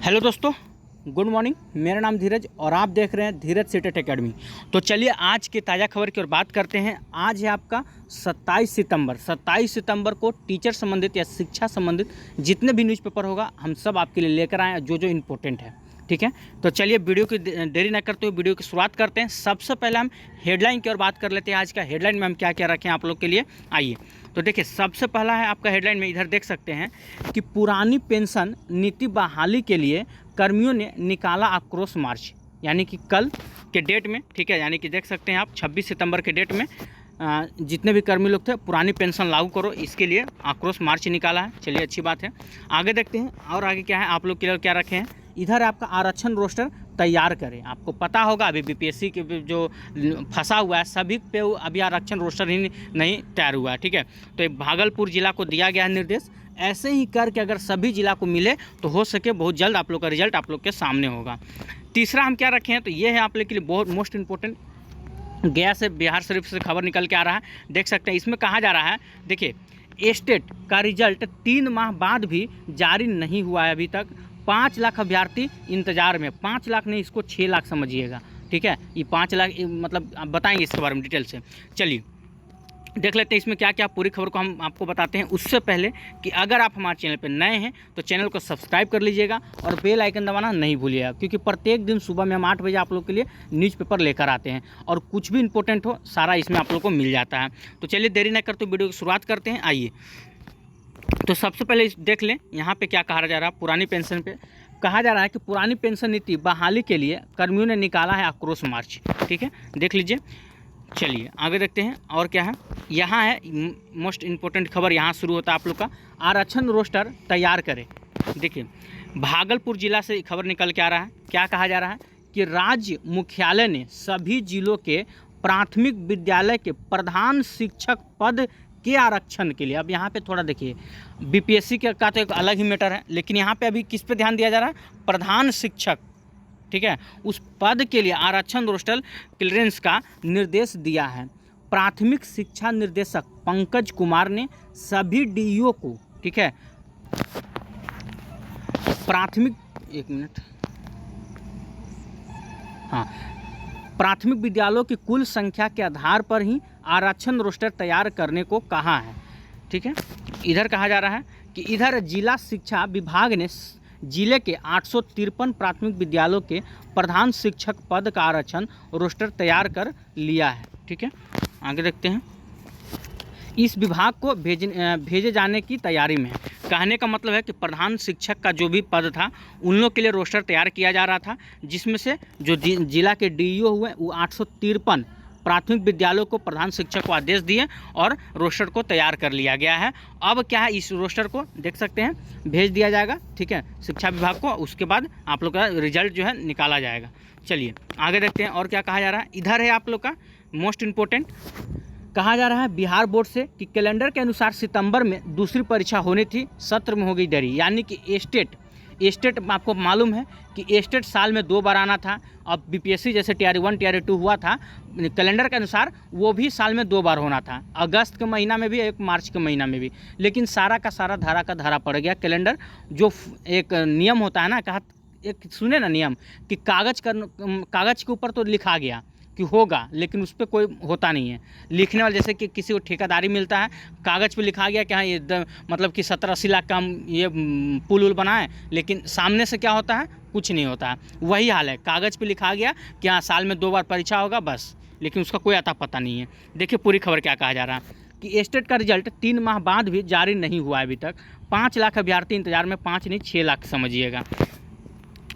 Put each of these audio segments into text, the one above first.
Hello दोस्तों, good morning. मेरा नाम धीरज और आप देख रहे हैं धीरज सीटेट एकेडमी। तो चलिए आज के ताज़ा खबर की ओर बात करते हैं। आज है आपका 27 सितंबर को टीचर संबंधित या शिक्षा संबंधित जितने भी न्यूज़पेपर होगा हम सब आपके लिए लेकर आए हैं, जो इम्पोर्टेंट है। ठीक है, तो चलिए वीडियो की देरी न करते हुए वीडियो की शुरुआत करते हैं। सबसे पहले हम हेडलाइन की ओर बात कर लेते हैं। आज का हेडलाइन में हम क्या क्या रखें आप लोग के लिए, आइए। तो देखिए, सबसे पहला है आपका हेडलाइन में, इधर देख सकते हैं कि पुरानी पेंशन नीति बहाली के लिए कर्मियों ने निकाला आक्रोश मार्च, यानी कि कल के डेट में। ठीक है, यानी कि देख सकते हैं आप 26 सितंबर के डेट में जितने भी कर्मी लोग थे पुरानी पेंशन लागू करो, इसके लिए आक्रोश मार्च निकाला है। चलिए, अच्छी बात है। आगे देखते हैं और आगे क्या है आप लोग के लिए क्या रखे हैं। इधर आपका आरक्षण रोस्टर तैयार करें। आपको पता होगा अभी बीपीएससी के जो फंसा हुआ है सभी पे अभी आरक्षण रोस्टर ही नहीं तैयार हुआ है। ठीक है, तो भागलपुर जिला को दिया गया है निर्देश, ऐसे ही करके अगर सभी जिला को मिले तो हो सके बहुत जल्द आप लोग का रिजल्ट आप लोग के सामने होगा। तीसरा हम क्या रखे हैं, तो ये है आप लोग के लिए बहुत मोस्ट इंपॉर्टेंट। गया से बिहार शरीफ से खबर निकल के आ रहा है, देख सकते हैं। इसमें कहा जा रहा है, देखिए, स्टेट का रिजल्ट 3 माह बाद भी जारी नहीं हुआ है अभी तक। 5 लाख अभ्यर्थी इंतजार में। 5 लाख नहीं, इसको 6 लाख समझिएगा। ठीक है, ये 5 लाख मतलब आप बताएंगे इसके बारे में डिटेल से। चलिए देख लेते हैं इसमें क्या क्या, पूरी खबर को हम आपको बताते हैं। उससे पहले कि अगर आप हमारे चैनल पर नए हैं तो चैनल को सब्सक्राइब कर लीजिएगा और बेल आइकन दबाना नहीं भूलिएगा, क्योंकि प्रत्येक दिन सुबह में हम 8 बजे आप लोग के लिए न्यूज़पेपर लेकर आते हैं और कुछ भी इंपॉर्टेंट हो सारा इसमें आप लोग को मिल जाता है। तो चलिए देरी न करते वीडियो की शुरुआत करते हैं, आइए। तो सबसे पहले देख लें यहाँ पे क्या कहा जा रहा है। पुरानी पेंशन पे कहा जा रहा है कि पुरानी पेंशन नीति बहाली के लिए कर्मियों ने निकाला है आक्रोश मार्च। ठीक है, देख लीजिए। चलिए आगे देखते हैं और क्या है। यहाँ है मोस्ट इम्पोर्टेंट खबर, यहाँ शुरू होता है आप लोग का, आरक्षण रोस्टर तैयार करें। देखिए, भागलपुर जिला से खबर निकल के आ रहा है। क्या कहा जा रहा है कि राज्य मुख्यालय ने सभी जिलों के प्राथमिक विद्यालय के प्रधान शिक्षक पद के आरक्षण के लिए, अब यहाँ पे थोड़ा देखिए, बीपीएससी का तो एक अलग ही मैटर है, लेकिन यहाँ पे अभी किस पे ध्यान दिया जा रहा है, प्रधान शिक्षक। ठीक है, उस पद के लिए आरक्षण रोस्टर क्लियरेंस का निर्देश दिया है। प्राथमिक शिक्षा निर्देशक पंकज कुमार ने सभी डीईओ को, ठीक है, प्राथमिक विद्यालयों की कुल संख्या के आधार पर ही आरक्षण रोस्टर तैयार करने को कहा है। ठीक है, इधर कहा जा रहा है कि इधर जिला शिक्षा विभाग ने जिले के 853 प्राथमिक विद्यालयों के प्रधान शिक्षक पद का आरक्षण रोस्टर तैयार कर लिया है। ठीक है, आगे देखते हैं। इस विभाग को भेजे जाने की तैयारी में है। कहने का मतलब है कि प्रधान शिक्षक का जो भी पद था उन लोग के लिए रोस्टर तैयार किया जा रहा था, जिसमें से जो जिला के डीईओ हुए वो 853 प्राथमिक विद्यालयों को प्रधान शिक्षक को आदेश दिए और रोस्टर को तैयार कर लिया गया है। अब क्या है, इस रोस्टर को देख सकते हैं भेज दिया जाएगा, ठीक है, शिक्षा विभाग को। उसके बाद आप लोग का रिजल्ट जो है निकाला जाएगा। चलिए आगे देखते हैं और क्या कहा जा रहा है। इधर है आप लोग का मोस्ट इम्पोर्टेंट, कहा जा रहा है बिहार बोर्ड से कि कैलेंडर के अनुसार सितंबर में दूसरी परीक्षा होनी थी, सत्र में हो गई देरी। यानी कि स्टेट आपको मालूम है कि स्टेट साल में 2 बार आना था। अब बीपीएससी जैसे टीआरई 1 टीआरई 2 हुआ था, कैलेंडर के अनुसार वो भी साल में 2 बार होना था, अगस्त के महीना में भी, एक मार्च के महीना में भी। लेकिन सारा का सारा धारा का धारा पड़ गया। कैलेंडर जो एक नियम होता है ना, कहा एक सुने ना नियम कि कागज़ के ऊपर तो लिखा गया कि होगा, लेकिन उस पर कोई होता नहीं है लिखने वाला। जैसे कि किसी को ठेकेदारी मिलता है, कागज़ पे लिखा गया कि हाँ ये मतलब कि 70-80 लाख का हम ये पुल उल बनाएं, लेकिन सामने से क्या होता है, कुछ नहीं होता है। वही हाल है, कागज़ पे लिखा गया कि हाँ साल में 2 बार परीक्षा होगा बस, लेकिन उसका कोई अता पता नहीं है। देखिए पूरी खबर क्या कहा जा रहा है कि स्टेट का रिजल्ट 3 माह बाद भी जारी नहीं हुआ है अभी तक। 5 लाख अभ्यर्थी इंतजार में, 5 नहीं 6 लाख समझिएगा।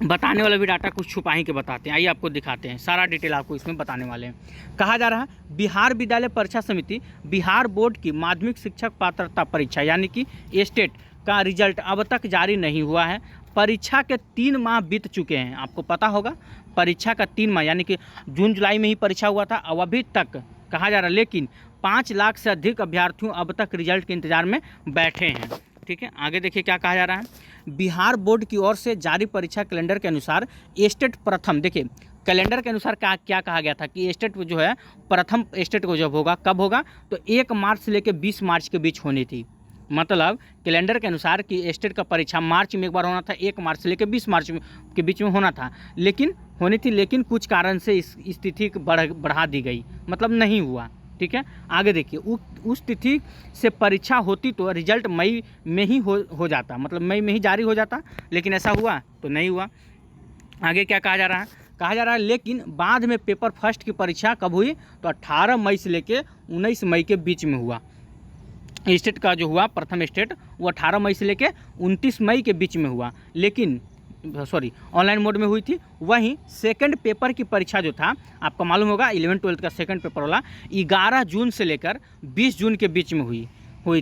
बताने वाला भी डाटा कुछ छुपा ही के बताते हैं, आइए आपको दिखाते हैं, सारा डिटेल आपको इसमें बताने वाले हैं। कहा जा रहा है बिहार विद्यालय परीक्षा समिति बिहार बोर्ड की माध्यमिक शिक्षक पात्रता परीक्षा यानी कि स्टेट का रिजल्ट अब तक जारी नहीं हुआ है। परीक्षा के 3 माह बीत चुके हैं, आपको पता होगा परीक्षा का 3 माह, यानी कि जून जुलाई में ही परीक्षा हुआ था, अब अभी तक कहा जा रहा है। लेकिन 5 लाख से अधिक अभ्यर्थियों अब तक रिजल्ट के इंतजार में बैठे हैं। ठीक है, आगे देखिए क्या कहा जा रहा है। बिहार बोर्ड की ओर से जारी परीक्षा कैलेंडर के अनुसार स्टेट प्रथम, देखिए कैलेंडर के अनुसार क्या कहा गया था कि स्टेट जो है प्रथम स्टेट को जब होगा, कब होगा, तो 1 मार्च से लेकर 20 मार्च के बीच होनी थी। मतलब कैलेंडर के अनुसार कि स्टेट का परीक्षा मार्च में एक बार होना था, 1 मार्च से लेकर 20 मार्च के बीच में होना था, लेकिन कुछ कारण से इस तिथि बढ़ा दी गई, मतलब नहीं हुआ। ठीक है, आगे देखिए, उस तिथि से परीक्षा होती तो रिजल्ट मई में ही हो जाता, मतलब मई में ही जारी हो जाता, लेकिन ऐसा हुआ तो नहीं हुआ। आगे क्या कहा जा रहा है, लेकिन बाद में पेपर फर्स्ट की परीक्षा कब हुई, तो 18 मई से लेके 19 मई के बीच में हुआ। स्टेट का जो हुआ प्रथम स्टेट वो 18 मई से लेके 29 मई के बीच में हुआ, लेकिन ऑनलाइन मोड में हुई थी। वहीं सेकंड पेपर की परीक्षा जो था, आपको मालूम होगा 11-12 का सेकंड पेपर वाला 11 जून से लेकर 20 जून के बीच में हुई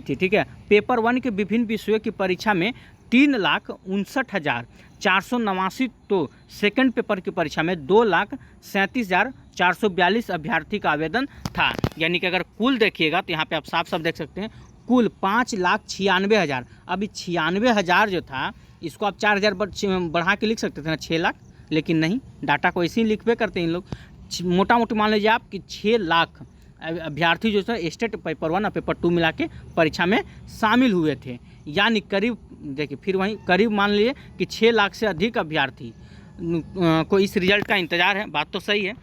थी। ठीक है, पेपर 1 के विभिन्न विषयों की परीक्षा में 3,59,489, तो सेकंड पेपर की परीक्षा में 2,37,442 अभ्यर्थी का आवेदन था। यानी कि अगर कुल देखिएगा तो यहाँ पे आप साफ साफ देख सकते हैं, कुल 5,96,000। अभी 96,000 जो था, इसको आप 4,000 बढ़ा के लिख सकते थे ना, 6 लाख, लेकिन नहीं, डाटा को ऐसे ही लिखबे करते हैं इन लोग। मोटा मोटी मान लीजिए आप कि 6 लाख अभ्यर्थी जो था स्टेट पेपर 1 और पेपर 2 मिला के परीक्षा में शामिल हुए थे। यानी करीब, देखिए फिर वहीं करीब मान लीजिए कि 6 लाख से अधिक अभ्यर्थी को इस रिजल्ट का इंतज़ार है। बात तो सही है।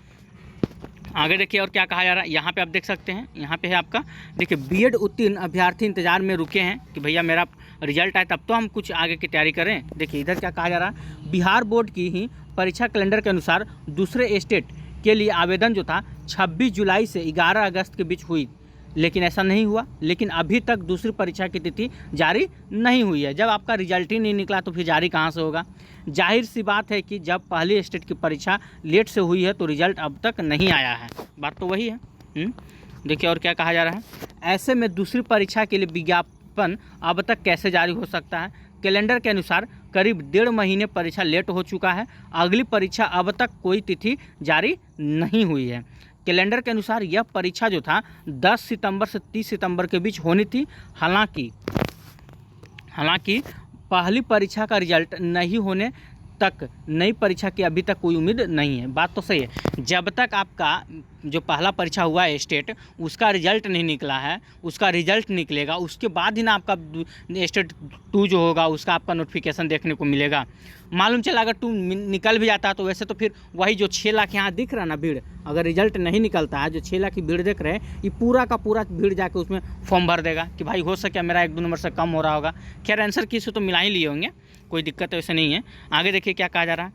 आगे देखिए और क्या कहा जा रहा है, यहाँ पे आप देख सकते हैं, यहाँ पे है आपका, देखिए बीएड उत्तीर्ण अभ्यर्थी इंतजार में रुके हैं कि भैया मेरा रिजल्ट आए तब तो हम कुछ आगे की तैयारी करें। देखिए इधर क्या कहा जा रहा है, बिहार बोर्ड की ही परीक्षा कैलेंडर के अनुसार दूसरे स्टेट के लिए आवेदन जो था 26 जुलाई से 11 अगस्त के बीच हुई, लेकिन ऐसा नहीं हुआ। लेकिन अभी तक दूसरी परीक्षा की तिथि जारी नहीं हुई है। जब आपका रिजल्ट ही नहीं निकला तो फिर जारी कहाँ से होगा। जाहिर सी बात है कि जब पहली स्टेट की परीक्षा लेट से हुई है तो रिजल्ट अब तक नहीं आया है। बात तो वही है। देखिए और क्या कहा जा रहा है, ऐसे में दूसरी परीक्षा के लिए विज्ञापन अब तक कैसे जारी हो सकता है। कैलेंडर के अनुसार करीब 1.5 महीने परीक्षा लेट हो चुका है। अगली परीक्षा अब तक कोई तिथि जारी नहीं हुई है। कैलेंडर के अनुसार यह परीक्षा जो था 10 सितंबर से 30 सितंबर के बीच होनी थी। हालांकि पहली परीक्षा का रिजल्ट नहीं होने तक नई परीक्षा की अभी तक कोई उम्मीद नहीं है। बात तो सही है, जब तक आपका जो पहला परीक्षा हुआ है स्टेट, उसका रिजल्ट नहीं निकला है, उसका रिजल्ट निकलेगा उसके बाद ही ना आपका स्टेट 2 जो होगा उसका आपका नोटिफिकेशन देखने को मिलेगा। मालूम चला अगर 2 निकल भी जाता है तो वैसे तो फिर वही जो 6 लाख यहाँ दिख रहा है ना भीड़, अगर रिजल्ट नहीं निकलता है, जो 6 लाख की भीड़ देख रहे हैं, ये पूरा का पूरा भीड़ जाके उसमें फॉर्म भर देगा कि भाई हो सके मेरा 1-2 नंबर से कम हो रहा होगा। खैर आंसर की से तो मिला ही लिए होंगे, कोई दिक्कत वैसे नहीं है। आगे देखिए क्या कहा जा रहा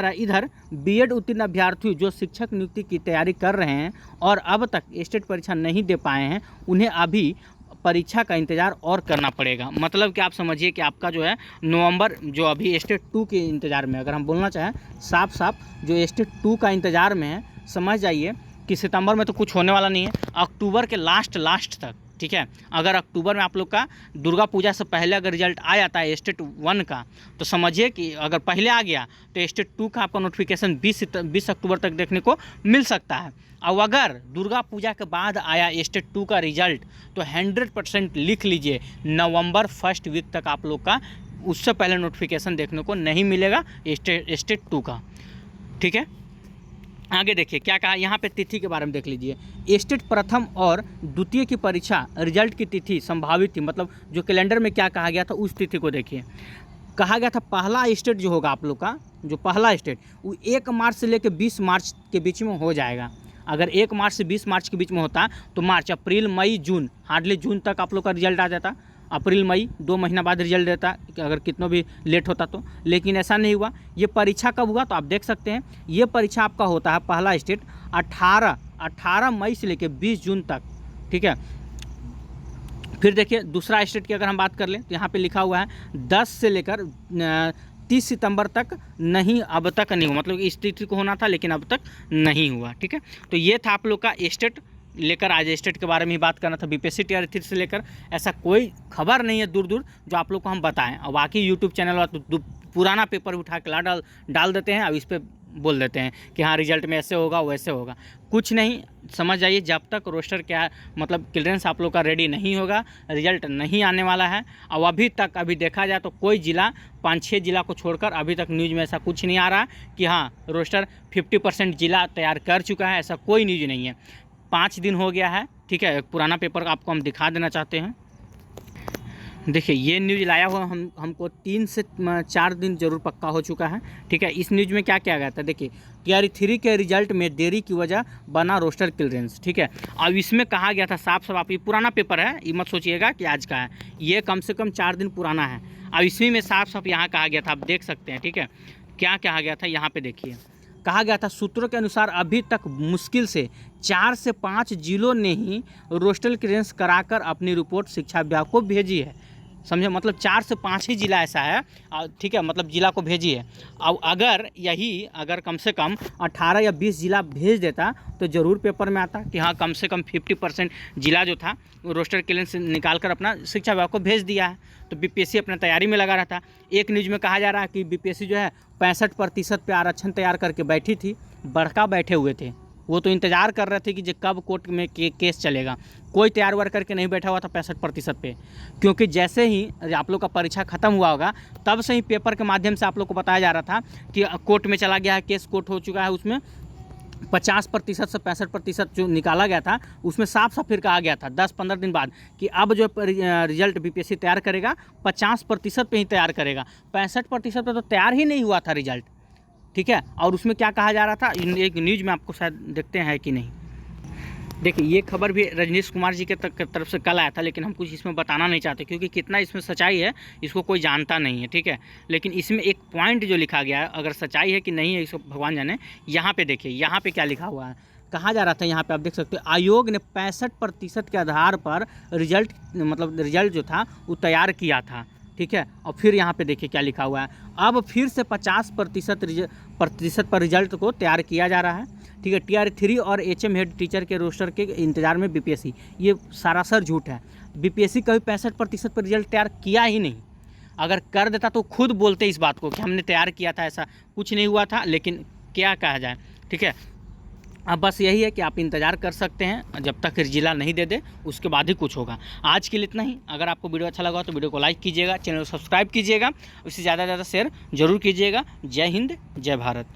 है, इधर बीएड उत्तीर्ण अभ्यर्थी जो शिक्षक नियुक्ति की तैयारी कर रहे हैं और अब तक स्टेट परीक्षा नहीं दे पाए हैं, उन्हें अभी परीक्षा का इंतज़ार और करना पड़ेगा। मतलब कि आप समझिए कि आपका जो है नवंबर, जो अभी स्टेट 2 के इंतज़ार में, अगर हम बोलना चाहें साफ साफ जो स्टेट 2 का इंतज़ार में है, समझ जाइए कि सितंबर में तो कुछ होने वाला नहीं है, अक्टूबर के लास्ट तक। ठीक है, अगर अक्टूबर में आप लोग का दुर्गा पूजा से पहले अगर रिजल्ट आ जाता है स्टेट 1 का, तो समझिए कि अगर पहले आ गया तो स्टेट 2 का आपका नोटिफिकेशन 20 अक्टूबर तक देखने को मिल सकता है। और अगर दुर्गा पूजा के बाद आया स्टेट 2 का रिजल्ट तो 100% लिख लीजिए नवंबर 1st वीक तक आप लोग का उससे पहले नोटिफिकेशन देखने को नहीं मिलेगा स्टेट 2 का। ठीक है, आगे देखिए क्या कहा, यहाँ पे तिथि के बारे में देख लीजिए। स्टेट प्रथम और द्वितीय की परीक्षा रिजल्ट की तिथि संभावित थी, मतलब जो कैलेंडर में क्या कहा गया था उस तिथि को देखिए। कहा गया था पहला स्टेट जो होगा आप लोग का, जो पहला स्टेट वो 1 मार्च से लेकर 20 मार्च के बीच में हो जाएगा। अगर 1 मार्च से 20 मार्च के बीच में होता तो मार्च, अप्रैल, मई, जून, हार्डली जून तक आप लोग का रिजल्ट आ जाता। अप्रैल मई 2 महीना बाद रिजल्ट देता अगर कितना भी लेट होता तो, लेकिन ऐसा नहीं हुआ। ये परीक्षा कब हुआ तो आप देख सकते हैं, ये परीक्षा आपका होता है पहला स्टेट 18 मई से लेकर 20 जून तक। ठीक है, फिर देखिए दूसरा स्टेट की अगर हम बात कर लें तो यहाँ पे लिखा हुआ है 10 से लेकर 30 सितंबर तक नहीं, अब तक नहीं हुआ, मतलब इस तिथि को होना था लेकिन अब तक नहीं हुआ। ठीक है, तो ये था आप लोग का स्टेट लेकर, आज स्टेट के बारे में ही बात करना था। बीपीएससी टीआर 3 से लेकर ऐसा कोई खबर नहीं है दूर जो आप लोग को हम बताएं। और बाकी यूट्यूब चैनल वाला तो पुराना पेपर उठा के डाल देते हैं, अब इस पर बोल देते हैं कि हाँ रिजल्ट में ऐसे होगा वैसे होगा। कुछ नहीं, समझ जाइए जब तक रोस्टर क्या मतलब क्लियरेंस आप लोग का रेडी नहीं होगा, रिजल्ट नहीं आने वाला है। और अभी देखा जाए तो कोई ज़िला 5-6 ज़िला को छोड़कर अभी तक न्यूज़ में ऐसा कुछ नहीं आ रहा कि हाँ रोस्टर 50% ज़िला तैयार कर चुका है, ऐसा कोई न्यूज़ नहीं है। 5 दिन हो गया है। ठीक है, एक पुराना पेपर आपको हम दिखा देना चाहते हैं। देखिए ये न्यूज़ लाया हुआ हमको 3 से 4 दिन जरूर पक्का हो चुका है। ठीक है, इस न्यूज़ में क्या किया गया था, देखिए TRE 3 के रिजल्ट में देरी की वजह बना रोस्टर क्लियरेंस। ठीक है, अब इसमें कहा गया था साफ साफ, आप ये पुराना पेपर है, ये मत सोचिएगा कि आज का है, ये कम से कम 4 दिन पुराना है। अब इसी में साफ साफ यहाँ कहा गया था, आप देख सकते हैं। ठीक है, क्या कहा गया था यहाँ पे देखिए, कहा गया था सूत्रों के अनुसार अभी तक मुश्किल से 4 से 5 जिलों ने ही रोस्टर क्लियरेंस कराकर अपनी रिपोर्ट शिक्षा विभाग को भेजी है। समझे, मतलब 4 से 5 ही जिला ऐसा है। ठीक है, मतलब जिला को भेजी है। अब अगर कम से कम 18 या 20 जिला भेज देता तो ज़रूर पेपर में आता कि हाँ कम से कम 50% जिला जो था रोस्टर क्लियरेंस निकाल कर अपना शिक्षा विभाग को भेज दिया है। तो BPSC अपने तैयारी में लगा रहा था। एक न्यूज़ में कहा जा रहा है कि BPSC जो है 65% पे आरक्षण तैयार करके बैठी थी, बड़का बैठे हुए थे, वो तो इंतज़ार कर रहे थे कि कब कोर्ट में केस चलेगा। कोई तैयार वार करके नहीं बैठा हुआ था 65% पे, क्योंकि जैसे ही आप लोग का परीक्षा ख़त्म हुआ होगा तब से ही पेपर के माध्यम से आप लोग को बताया जा रहा था कि कोर्ट में चला गया है, केस कोर्ट हो चुका है। उसमें 50% से 65% जो निकाला गया था उसमें साफ साफ फिर कहा गया था 10-15 दिन बाद कि अब जो रिजल्ट BPSC तैयार करेगा 50% पे ही तैयार करेगा, 65% पे तो तैयार ही नहीं हुआ था रिजल्ट। ठीक है, और उसमें क्या कहा जा रहा था, एक न्यूज़ में आपको शायद देखते हैं कि नहीं। देखिए ये खबर भी रजनीश कुमार जी के तरफ से कल आया था, लेकिन हम कुछ इसमें बताना नहीं चाहते क्योंकि कितना इसमें सच्चाई है इसको कोई जानता नहीं है। ठीक है, लेकिन इसमें एक पॉइंट जो लिखा गया है, अगर सच्चाई है कि नहीं है इसको भगवान जाने। यहाँ पे देखिए, यहाँ पे क्या लिखा हुआ है, कहा जा रहा था, यहाँ पे आप देख सकते हो, आयोग ने 65% के आधार पर रिजल्ट जो था वो तैयार किया था। ठीक है, और फिर यहाँ पे देखिए क्या लिखा हुआ है, अब फिर से 50% पर रिजल्ट को तैयार किया जा रहा है। ठीक है, TRE 3 और HM हेड टीचर के रोस्टर के इंतजार में BPSC, ये सरासर झूठ है। BPSC कभी 65% पर रिजल्ट तैयार किया ही नहीं। अगर कर देता तो खुद बोलते इस बात को कि हमने तैयार किया था, ऐसा कुछ नहीं हुआ था। लेकिन क्या कहा जाए। ठीक है, अब बस यही है कि आप इंतज़ार कर सकते हैं जब तक जिला नहीं दे दे, उसके बाद ही कुछ होगा। आज के लिए इतना ही। अगर आपको वीडियो अच्छा लगा तो वीडियो को लाइक कीजिएगा, चैनल को सब्सक्राइब कीजिएगा, उससे ज़्यादा से ज़्यादा शेयर जरूर कीजिएगा। जय हिंद, जय भारत।